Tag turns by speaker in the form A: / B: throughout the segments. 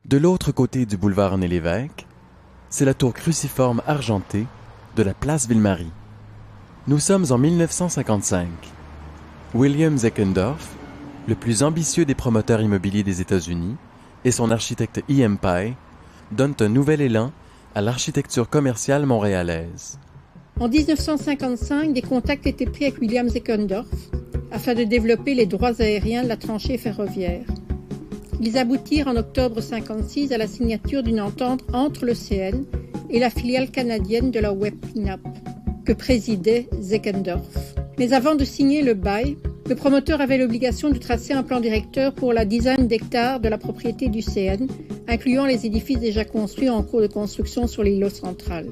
A: De l'autre côté du boulevard René-Lévesque, c'est la tour cruciforme argentée de la place Ville-Marie. Nous sommes en 1955. William Zeckendorf, le plus ambitieux des promoteurs immobiliers des États-Unis, et son architecte E.M. Pye donnent un nouvel élan à l'architecture commerciale montréalaise.
B: En 1955, des contacts étaient pris avec William Zeckendorf afin de développer les droits aériens de la tranchée ferroviaire. Ils aboutirent en octobre 1956 à la signature d'une entente entre le CN et la filiale canadienne de la Webpinap, que présidait Zeckendorf. Mais avant de signer le bail, le promoteur avait l'obligation de tracer un plan directeur pour la dizaine d'hectares de la propriété du CN, incluant les édifices déjà construits en cours de construction sur l'îlot central,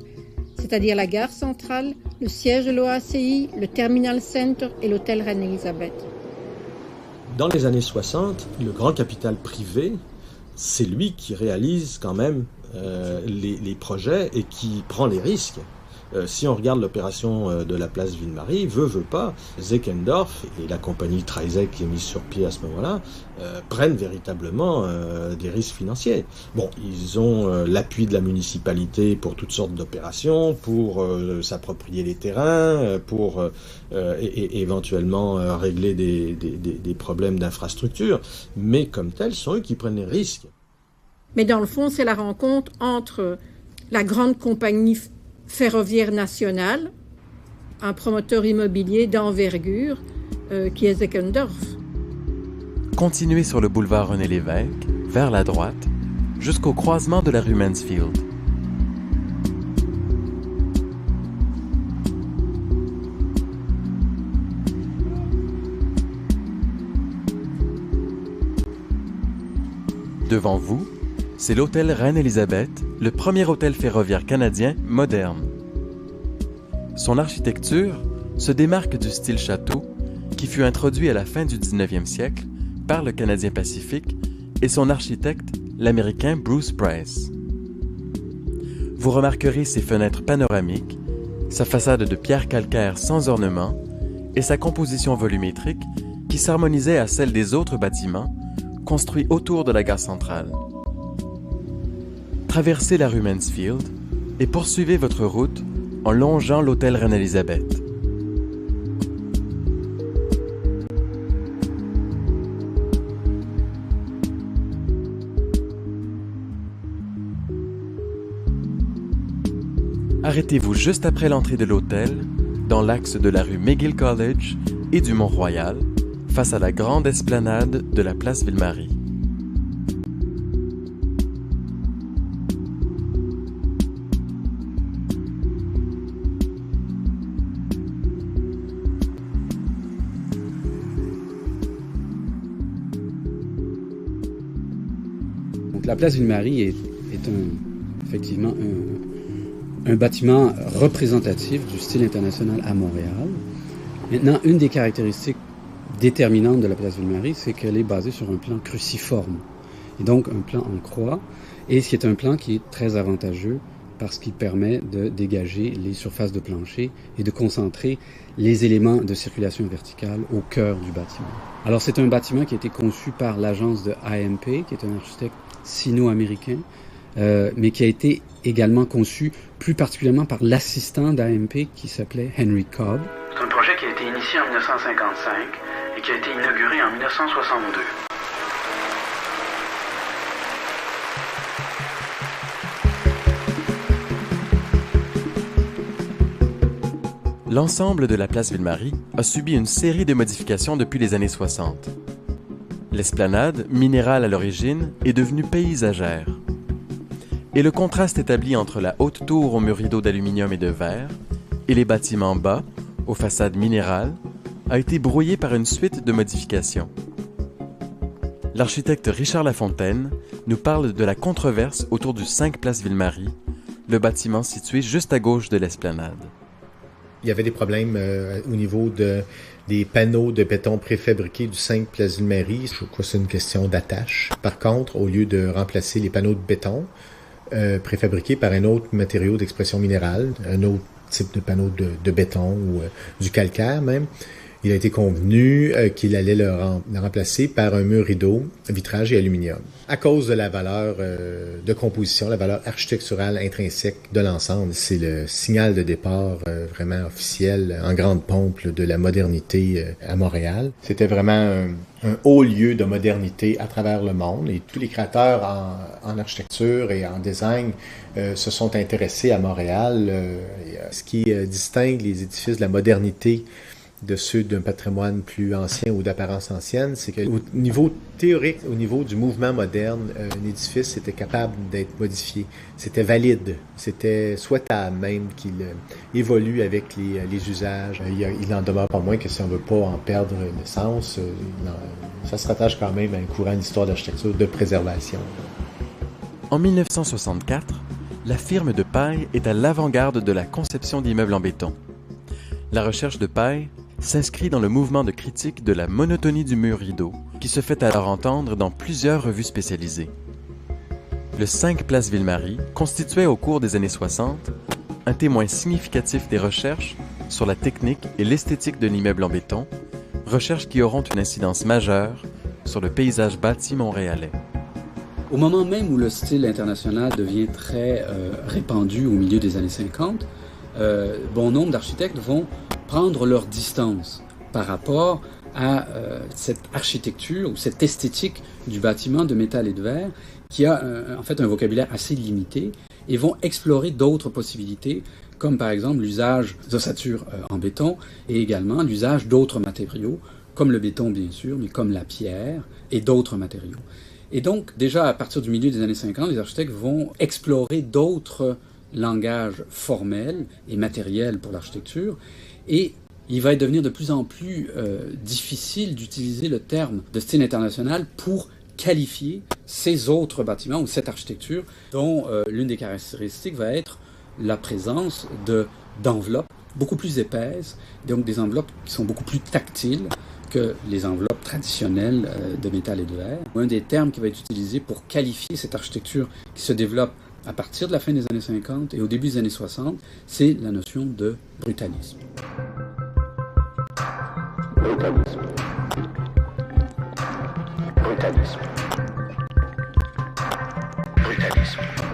B: c'est-à-dire la gare centrale, le siège de l'OACI, le Terminal Center et l'hôtel Reine-Élisabeth.
C: Dans les années 60, le grand capital privé, c'est lui qui réalise quand même les projets et qui prend les risques. Si on regarde l'opération de la place Ville-Marie, veut pas, Zeckendorf et la compagnie Trizec qui est mise sur pied à ce moment-là prennent véritablement des risques financiers. Bon, ils ont l'appui de la municipalité pour toutes sortes d'opérations, pour s'approprier les terrains, pour éventuellement régler des problèmes d'infrastructure, mais comme tels, ce sont eux qui prennent les risques.
B: Mais dans le fond, c'est la rencontre entre la grande compagnie ferroviaire nationale, un promoteur immobilier d'envergure qui est Zeckendorf.
A: Continuez sur le boulevard René-Lévesque, vers la droite, jusqu'au croisement de la rue Mansfield. Devant vous, c'est l'hôtel Reine-Élisabeth, le premier hôtel ferroviaire canadien moderne. Son architecture se démarque du style château qui fut introduit à la fin du 19e siècle par le Canadien Pacifique et son architecte, l'Américain Bruce Price. Vous remarquerez ses fenêtres panoramiques, sa façade de pierre calcaire sans ornement et sa composition volumétrique qui s'harmonisait à celle des autres bâtiments construits autour de la gare centrale. Traversez la rue Mansfield et poursuivez votre route en longeant l'hôtel Reine-Élisabeth. Arrêtez-vous juste après l'entrée de l'hôtel, dans l'axe de la rue McGill College et du Mont-Royal, face à la grande esplanade de la place Ville-Marie.
D: La place Ville-Marie est effectivement un bâtiment représentatif du style international à Montréal. Maintenant, une des caractéristiques déterminantes de la place Ville-Marie, c'est qu'elle est basée sur un plan cruciforme, et donc un plan en croix, et c'est un plan qui est très avantageux parce qu'il permet de dégager les surfaces de plancher et de concentrer les éléments de circulation verticale au cœur du bâtiment. Alors c'est un bâtiment qui a été conçu par l'agence de AMP, qui est un architecte sino-américain, mais qui a été également conçu plus particulièrement par l'assistant d'AMP qui s'appelait Henry Cobb.
E: C'est un projet qui a été initié en 1955 et qui a été inauguré en 1962.
A: L'ensemble de la place Ville-Marie a subi une série de modifications depuis les années 60. L'esplanade, minérale à l'origine, est devenue paysagère. Et le contraste établi entre la haute tour aux murs rideaux d'aluminium et de verre et les bâtiments bas, aux façades minérales, a été brouillé par une suite de modifications. L'architecte Richard Lafontaine nous parle de la controverse autour du 5 Place Ville-Marie, le bâtiment situé juste à gauche de l'esplanade.
F: Il y avait des problèmes au niveau des panneaux de béton préfabriqués du 5 Place Ville-Marie. Je crois que c'est une question d'attache. Par contre, au lieu de remplacer les panneaux de béton préfabriqués par un autre matériau d'expression minérale, un autre type de panneau de béton ou du calcaire même, Il a été convenu qu'il allait le remplacer par un mur rideau, vitrage et aluminium. À cause de la valeur de composition, la valeur architecturale intrinsèque de l'ensemble, c'est le signal de départ vraiment officiel, en grande pompe de la modernité à Montréal. C'était vraiment un haut lieu de modernité à travers le monde et tous les créateurs en architecture et en design se sont intéressés à Montréal. Ce qui distingue les édifices de la modernité de ceux d'un patrimoine plus ancien ou d'apparence ancienne, c'est qu'au niveau théorique, au niveau du mouvement moderne, un édifice était capable d'être modifié. C'était valide, c'était souhaitable même qu'il évolue avec les usages. Il en demeure pas moins que si on ne veut pas en perdre l'essence, ça se rattache quand même à un courant d'histoire d'architecture de préservation.
A: En 1964, la firme de Paille est à l'avant-garde de la conception d'immeubles en béton. La recherche de Paille s'inscrit dans le mouvement de critique de la monotonie du mur rideau, qui se fait alors entendre dans plusieurs revues spécialisées. Le 5 Place Ville-Marie constituait au cours des années 60 un témoin significatif des recherches sur la technique et l'esthétique de l'immeuble en béton, recherches qui auront une incidence majeure sur le paysage bâti montréalais.
D: Au moment même où le style international devient très répandu au milieu des années 50, bon nombre d'architectes vont prendre leur distance par rapport à cette architecture ou cette esthétique du bâtiment de métal et de verre qui a en fait un vocabulaire assez limité et vont explorer d'autres possibilités comme par exemple l'usage d'ossature en béton et également l'usage d'autres matériaux comme le béton bien sûr, mais comme la pierre et d'autres matériaux. Et donc déjà à partir du milieu des années 50, les architectes vont explorer d'autres langage formel et matériel pour l'architecture, et il va devenir de plus en plus difficile d'utiliser le terme de style international pour qualifier ces autres bâtiments ou cette architecture dont l'une des caractéristiques va être la présence d'enveloppes beaucoup plus épaisses, donc des enveloppes qui sont beaucoup plus tactiles que les enveloppes traditionnelles de métal et de verre. Un des termes qui va être utilisé pour qualifier cette architecture qui se développe à partir de la fin des années 50 et au début des années 60, c'est la notion de brutalisme.
E: Brutalisme. Brutalisme. Brutalisme.